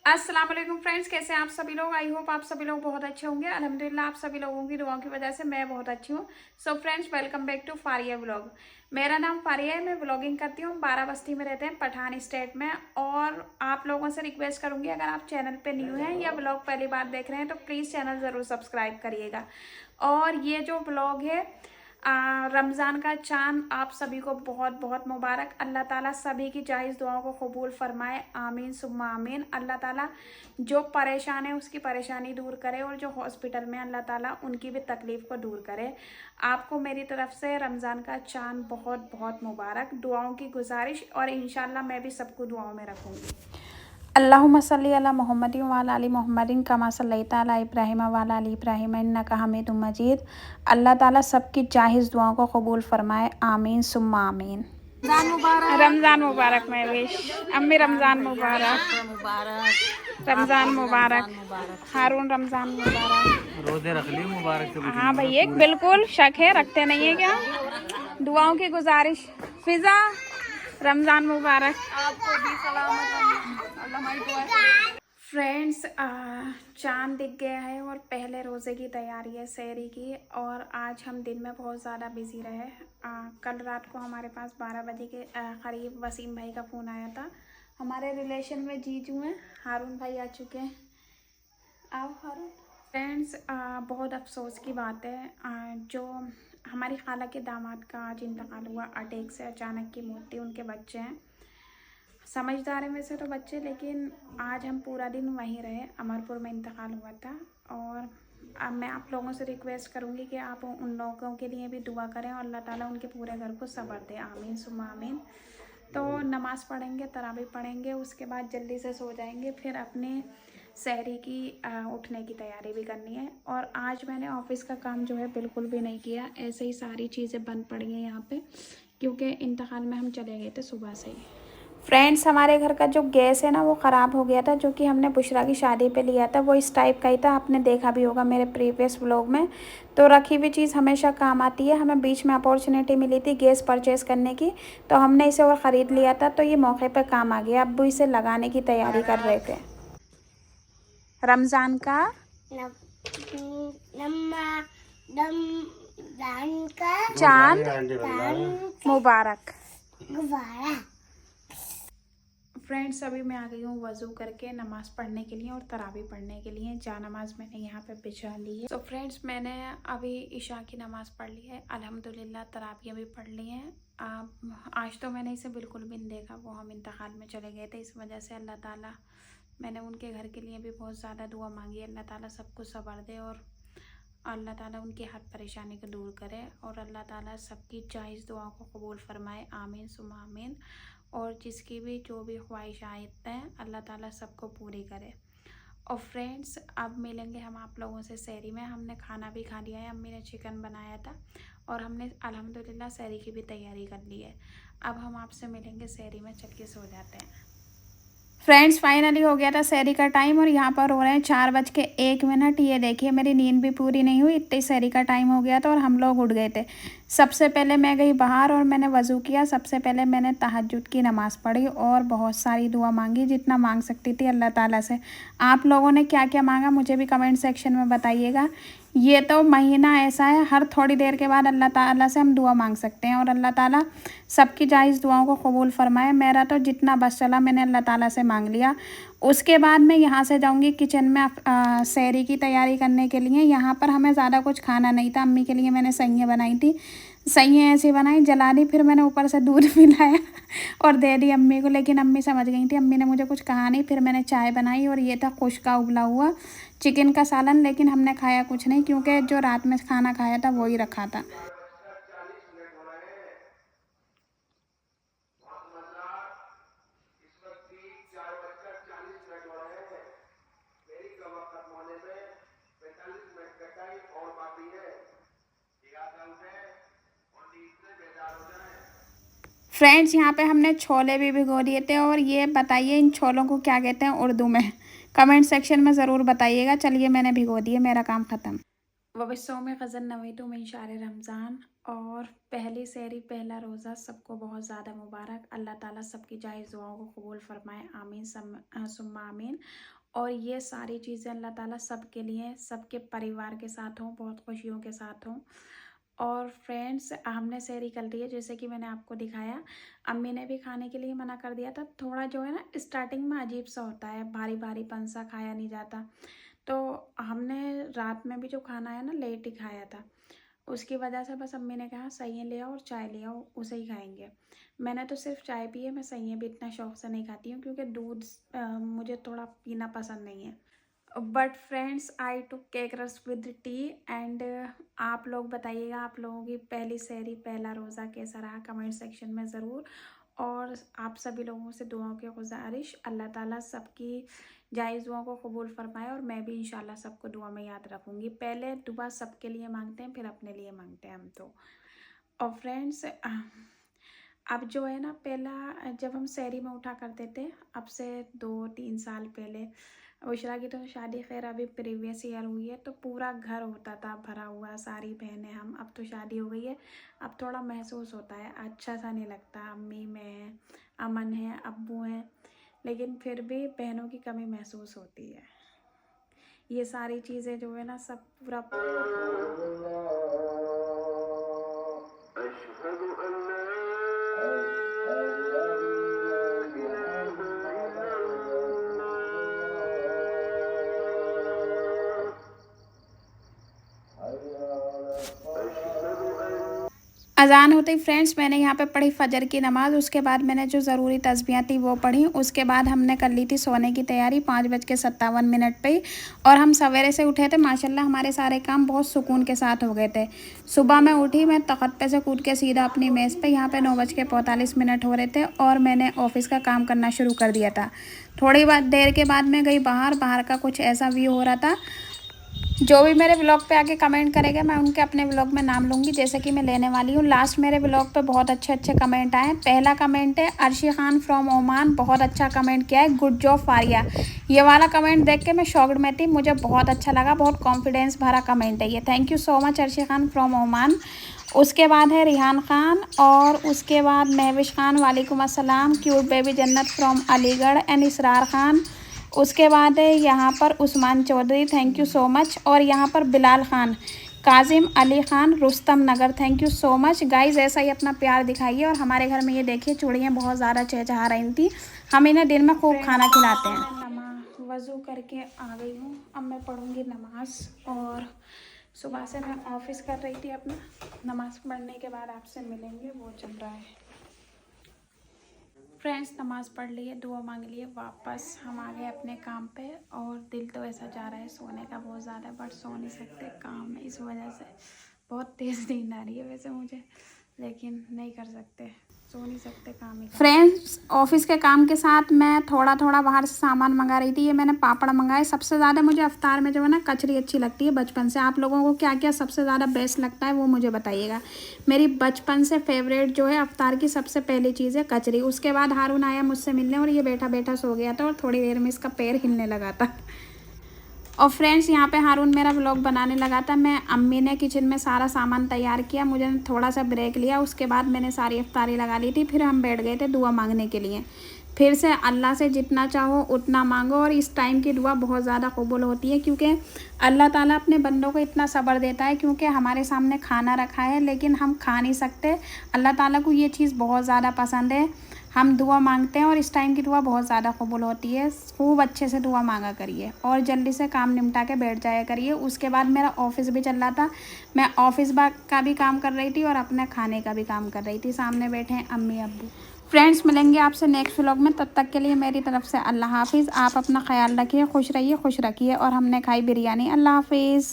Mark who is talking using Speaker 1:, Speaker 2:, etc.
Speaker 1: अस्सलाम वालेकुम फ्रेंड्स, कैसे हैं आप सभी लोग। आई होप आप सभी लोग बहुत अच्छे होंगे। अल्हम्दुलिल्लाह आप सभी लोगों की दुआओं की वजह से मैं बहुत अच्छी हूँ। So friends, welcome back to Faria vlog. मेरा नाम फारिया है, मैं व्लॉगिंग करती हूँ। बाराबस्ती में रहते हैं, पठान स्टेट में। और आप लोगों से रिक्वेस्ट करूंगी, अगर आप चैनल पे न्यू हैं या व्लॉग पहली बार देख रहे हैं तो प्लीज़ चैनल ज़रूर सब्सक्राइब करिएगा। और ये जो व्लॉग है रमज़ान का चांद आप सभी को बहुत बहुत मुबारक। अल्लाह ताला सभी की जायज़ दुआओं को कबूल फरमाए, आमीन सुम्मा आमीन। अल्लाह ताला जो परेशान है उसकी परेशानी दूर करे, और जो हॉस्पिटल में अल्लाह ताला उनकी भी तकलीफ़ को दूर करे। आपको मेरी तरफ से रमज़ान का चांद बहुत बहुत मुबारक। दुआओं की गुजारिश, और इंशाल्लाह मैं भी सबको दुआओं में रखूँगी। अल्लाहुम्मा सल्ली अला मुहम्मदिन व अला आलि मुहम्मदिन कमा सल्लैता अला इब्राहीम व अला आलि इब्राहीम इन्नका हमीदुम मजीद। अल्लाह ताला सबकी जाहिज़ दुआओं को कबूल फरमाए, आमीन सुम्मा आमीन। रमज़ान मुबारक महवेश अम्मी, रमज़ान मुबारक। रमज़ान मुबारक हारून, रमज़ान मुबारक।
Speaker 2: रोजे रख ली मुबारक से।
Speaker 1: हाँ भैया, बिल्कुल शक है, रखते नहीं है क्या। दुआओं की गुजारिश। फिजा, रमज़ान मुबारक।
Speaker 3: आपको भी सलामत अल्लाह हमारी दुआ करे।
Speaker 1: फ्रेंड्स, चांद दिख गया है और पहले रोज़े की तैयारी है सहरी की। और आज हम दिन में बहुत ज़्यादा बिजी रहे। कल रात को हमारे पास 12 बजे के करीब वसीम भाई का फ़ोन आया था। हमारे रिलेशन में जीजू हैं, हारून भाई आ चुके हैं। आओ हारून। फ्रेंड्स, बहुत अफसोस की बात है, जो हमारी खाला के दामाद का आज इंतकाल हुआ। अटैक से अचानक की मौत थी। उनके बच्चे हैं, समझदार हैं वैसे तो बच्चे, लेकिन आज हम पूरा दिन वहीं रहे। अमरपुर में इंतकाल हुआ था। और अब मैं आप लोगों से रिक्वेस्ट करूंगी कि आप उन लोगों के लिए भी दुआ करें और अल्लाह ताला उनके पूरे घर को सब्र दे, आमीन सुम्मा आमीन। तो नमाज़ पढ़ेंगे, तरावी पढ़ेंगे, उसके बाद जल्दी से सो जाएंगे। फिर अपने सहरी की उठने की तैयारी भी करनी है। और आज मैंने ऑफिस का काम जो है बिल्कुल भी नहीं किया, ऐसे ही सारी चीज़ें बंद पड़ी हैं यहाँ पे, क्योंकि इंतकाल में हम चले गए थे सुबह से ही। फ्रेंड्स, हमारे घर का जो गैस है ना वो ख़राब हो गया था, जो कि हमने बुशरा की शादी पे लिया था। वो इस टाइप का ही था, आपने देखा भी होगा मेरे प्रीवियस व्लॉग में। तो रखी हुई चीज़ हमेशा काम आती है। हमें बीच में अपॉर्चुनिटी मिली थी गैस परचेज़ करने की, तो हमने इसे और ख़रीद लिया था। तो ये मौके पर काम आ गया। अब इसे लगाने की तैयारी कर रहे थे। रमज़ान का चांद मुबारक। फ्रेंड्स, अभी मैं आ गई हूँ वज़ू करके नमाज़ पढ़ने के लिए और तरावी पढ़ने के लिए। जा नमाज मैंने यहाँ पे बिछा ली है। तो फ्रेंड्स, मैंने अभी इशा की नमाज़ पढ़ ली है, अल्हम्दुलिल्लाह तरावियाँ भी पढ़ ली हैं। आज तो मैंने इसे बिल्कुल भी नहीं देखा, वो हम इंतकाल में चले गए थे, इस वजह से अल्लाह ताला, मैंने उनके घर के लिए भी बहुत ज़्यादा दुआ मांगी। अल्लाह ताला सबको सब्र दे और अल्लाह ताला उनकी हर परेशानी को दूर करे, और अल्लाह ताला सबकी जायज़ दुआओं को कबूल फरमाए, आमीन सुम्मा आमीन। और जिसकी भी जो भी ख्वाहिशाएँ हैं अल्लाह ताला सबको पूरी करे। और फ्रेंड्स, अब मिलेंगे हम आप लोगों से सहरी में। हमने खाना भी खा लिया है, अम्मी ने चिकन बनाया था और हमने अल्हम्दुलिल्लाह सहरी की भी तैयारी कर ली है। अब हम आपसे मिलेंगे सहरी में, चल के सो जाते हैं। फ्रेंड्स, फाइनली हो गया था सहरी का टाइम, और यहाँ पर हो रहे हैं 4:01। ये देखिए, मेरी नींद भी पूरी नहीं हुई, इतने सहरी का टाइम हो गया था और हम लोग उठ गए थे। सबसे पहले मैं गई बाहर और मैंने वज़ू किया। सबसे पहले मैंने तहज्जुद की नमाज़ पढ़ी और बहुत सारी दुआ मांगी, जितना मांग सकती थी अल्लाह ताला से। आप लोगों ने क्या क्या मांगा मुझे भी कमेंट सेक्शन में बताइएगा। ये तो महीना ऐसा है, हर थोड़ी देर के बाद अल्लाह ताला से हम दुआ मांग सकते हैं, और अल्लाह ताला सबकी जायज़ दुआओं को कबूल फरमाए। मेरा तो जितना बस चला मैंने अल्लाह ताला से मांग लिया। उसके बाद मैं यहाँ से जाऊँगी किचन में सहरी की तैयारी करने के लिए। यहाँ पर हमें ज़्यादा कुछ खाना नहीं था, अम्मी के लिए मैंने सैयाँ बनाई थी। सैयाँ ऐसी बनाई, जला दी, फिर मैंने ऊपर से दूध पिलाया और दे दी अम्मी को। लेकिन अम्मी समझ गई थी, अम्मी ने मुझे कुछ कहा नहीं। फिर मैंने चाय बनाई और ये था खुश का उबला हुआ चिकन का सालन, लेकिन हमने खाया कुछ नहीं, क्योंकि जो रात में खाना खाया था वही रखा था। फ्रेंड्स, यहाँ पे हमने छोले भी भिगो दिए थे, और ये बताइए इन छोलों को क्या कहते हैं उर्दू में, कमेंट सेक्शन में ज़रूर बताइएगा। चलिए, मैंने भिगो दिए, मेरा काम ख़त्म। वबिस्सौम ग़ज़न नवैतु मिन शहर रमज़ान और पहली सहरी पहला रोज़ा सबको बहुत ज़्यादा मुबारक। अल्लाह ताला सबकी जायज़ दुआओं को कबूल फरमाए, आमीन सुम्मा आमीन। और ये सारी चीज़ें अल्लाह ताला सबके लिए, सबके परिवार के साथ हों, बहुत खुशियों के साथ हों। और फ्रेंड्स, हमने सहरी कर ली है, जैसे कि मैंने आपको दिखाया। अम्मी ने भी खाने के लिए मना कर दिया था। थोड़ा जो है ना स्टार्टिंग में अजीब सा होता है, भारी भारीपन सा, खाया नहीं जाता। तो हमने रात में भी जो खाना है ना लेट ही खाया था, उसकी वजह से बस अम्मी ने कहा सैयां ले आओ और चाय ले आओ, उसे ही खाएंगे। मैंने तो सिर्फ चाय पी है, मैं सैयां भी इतना शौक से नहीं खाती हूँ क्योंकि दूध मुझे थोड़ा पीना पसंद नहीं है। But friends, I took cake रस विद टी। एंड आप लोग बताइएगा आप लोगों की पहली सहरी पहला रोज़ा कैसा रहा, कमेंट सेक्शन में ज़रूर। और आप सभी लोगों से दुआओं की गुजारिश, अल्लाह ताला सबकी जायज़ दुआओं को कबूल फरमाए और मैं भी इंशाल्लाह सबको दुआ में याद रखूँगी। पहले दुआ सबके लिए मांगते हैं, फिर अपने लिए मांगते हैं हम तो। और फ्रेंड्स, अब जो है ना, पहला जब हम सहरी में उठा करते थे, अब से 2-3 साल पहले, बुशरा की तो शादी खैर अभी प्रीवियस ईयर हुई है, तो पूरा घर होता था भरा हुआ, सारी बहनें हम। अब तो शादी हो गई है, अब थोड़ा महसूस होता है, अच्छा सा नहीं लगता। अम्मी में अमन है, अब्बू हैं, लेकिन फिर भी बहनों की कमी महसूस होती है। ये सारी चीज़ें जो है ना सब पूरा अज़ान होते ही फ्रेंड्स मैंने यहाँ पे पढ़ी फ़जर की नमाज़। उसके बाद मैंने जो ज़रूरी तस्बीहां थी वो पढ़ी। उसके बाद हमने कर ली थी सोने की तैयारी 5:57 पे ही। और हम सवेरे से उठे थे, माशाल्लाह हमारे सारे काम बहुत सुकून के साथ हो गए थे। सुबह मैं उठी, मैं तख्त पे से कूद के सीधा अपनी मेज़ पे, यहाँ पे 9:45 हो रहे थे और मैंने ऑफ़िस का काम करना शुरू कर दिया था। थोड़ी देर के बाद मैं गई बाहर का कुछ ऐसा व्यू हो रहा था। जो भी मेरे व्लॉग पे आके कमेंट करेगा मैं उनके अपने व्लॉग में नाम लूँगी, जैसे कि मैं लेने वाली हूँ। लास्ट मेरे व्लॉग पे बहुत अच्छे कमेंट आए हैं। पहला कमेंट है अर्शी खान फ्रॉम ओमान, बहुत अच्छा कमेंट किया है, गुड जॉब फारिया। ये वाला कमेंट देख के मैं शॉक्ड में थी, मुझे बहुत अच्छा लगा, बहुत कॉन्फिडेंस भरा कमेंट है ये। Thank you so much Arshi Khan from Oman. उसके बाद है रिहान खान, और उसके बाद महविश खान, वालेकुम अस्सलाम, cute baby Jannat from Aligarh and Israr Khan. उसके बाद है यहाँ पर Usman Chaudhary, thank you so much. और यहाँ पर Bilal Khan, Kazim Ali Khan, Rustam Nagar, thank you so much guys. ऐसा ही अपना प्यार दिखाइए। और हमारे घर में ये देखिए चूड़ियाँ बहुत ज़्यादा चहचहा रही थी, हम इन्हें दिन में खूब खाना खिलाते हैं। नमाज वज़ू करके आ गई हूँ, अब मैं पढ़ूँगी नमाज। और सुबह से मैं ऑफ़िस कर रही थी अपना, नमाज़ पढ़ने के बाद आपसे मिलेंगे, वो चल रहा है। फ्रेंड्स, नमाज़ पढ़ लिए, दुआ मांग लिए, वापस हम आ गए अपने काम पे। और दिल तो ऐसा जा रहा है सोने का बहुत ज़्यादा, बट सो नहीं सकते, काम है, इस वजह से बहुत तेज़ नींद आ रही है वैसे मुझे, लेकिन नहीं कर सकते, सो नहीं सकते, काम ही। फ्रेंड्स, ऑफिस के काम के साथ मैं थोड़ा बाहर से सामान मंगा रही थी। ये मैंने पापड़ मंगाए। सबसे ज़्यादा मुझे अफ्तार में जो है ना कचरी अच्छी लगती है बचपन से। आप लोगों को क्या क्या सबसे ज़्यादा बेस्ट लगता है वो मुझे बताइएगा। मेरी बचपन से फेवरेट जो है अफ्तार की सबसे पहली चीज़ है कचरी। उसके बाद हारून आया मुझसे मिलने और ये बैठा सो गया था और थोड़ी देर में इसका पैर हिलने लगा था। और फ्रेंड्स, यहाँ पे हारून मेरा व्लॉग बनाने लगा था। मैं अम्मी ने किचन में सारा सामान तैयार किया, मुझे थोड़ा सा ब्रेक लिया, उसके बाद मैंने सारी इफ्तारी लगा ली थी। फिर हम बैठ गए थे दुआ मांगने के लिए। फिर से अल्लाह से जितना चाहो उतना मांगो। और इस टाइम की दुआ बहुत ज़्यादा कबूल होती है, क्योंकि अल्लाह ताला अपने बंदों को इतना सब्र देता है, क्योंकि हमारे सामने खाना रखा है लेकिन हम खा नहीं सकते। अल्लाह ताला को ये चीज़ बहुत ज़्यादा पसंद है, हम दुआ मांगते हैं और इस टाइम की दुआ बहुत ज़्यादा कबूल होती है। खूब अच्छे से दुआ मांगा करिए और जल्दी से काम निपटा के बैठ जाया करिए। उसके बाद मेरा ऑफिस भी चल रहा था, मैं ऑफिस का भी काम कर रही थी और अपने खाने का भी काम कर रही थी। सामने बैठे हैं अम्मी अब्बू। फ्रेंड्स, मिलेंगे आपसे नेक्स्ट व्लॉग में, तब तक के लिए मेरी तरफ से अल्लाह हाफिज़। आप अपना ख्याल रखिए, खुश रहिए, खुश रखिए। और हमने खाई बिरयानी। अल्लाह हाफिज़।